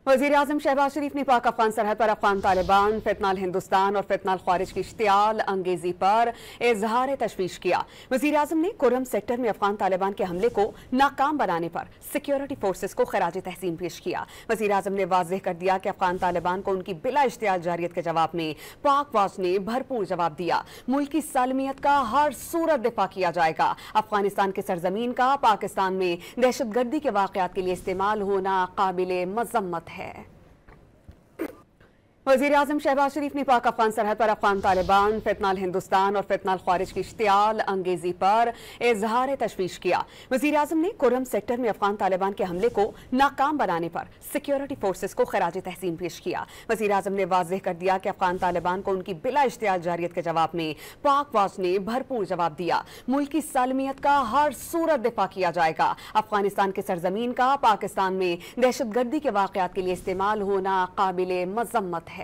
वज़ीर-ए-आज़म शहबाज शरीफ ने पाक अफगान सरहद पर अफगान तालिबान, फितनाल हिंदुस्तान और फितनाल ख्वारिज की इश्तियाल अंगेजी पर इजहार तशवीश किया। वज़ीर-ए-आज़म ने कुर्रम सेक्टर में अफगान तालिबान के हमले को नाकाम बनाने पर सिक्योरिटी फोर्सेस को खराज तहसीन पेश किया। वज़ीर-ए-आज़म ने वाज़ेह कर दिया कि अफगान तालिबान को उनकी बिला इश्तियाल जारियत के जवाब में पाक फौज ने भरपूर जवाब दिया। मुल्क की सालमियत का हर सूरत दिफा किया जाएगा। अफगानिस्तान की सरजमीन का पाकिस्तान में दहशतगर्दी के वाक़यात के लिए इस्तेमाल होना काबिले मज़म्मत है। वज़ीर-ए-आज़म शहबाज शरीफ ने पाक अफगान सरहद पर अफगान तालिबान, फितनाल हिंदुस्तान और फितनाल ख्वारिज की इश्तियाल अंगेजी पर इजहार तशवीश किया। वज़ीर-ए-आज़म ने कुर्रम सेक्टर में अफगान तालिबान के हमले को नाकाम बनाने पर सिक्योरिटी फोर्सेस को खराज तहसीन पेश किया। वज़ीर-ए-आज़म ने वाज़ेह कर दिया कि अफगान तालिबान को उनकी बिला इश्तियाल जारियत के जवाब में पाक फौज ने भरपूर जवाब दिया। मुल्क की सालमियत का हर सूरत दिफा किया जाएगा। अफगानिस्तान की सरजमीन का पाकिस्तान में दहशतगर्दी के वाक़यात के लिए इस्तेमाल होना काबिले मज़म्मत है।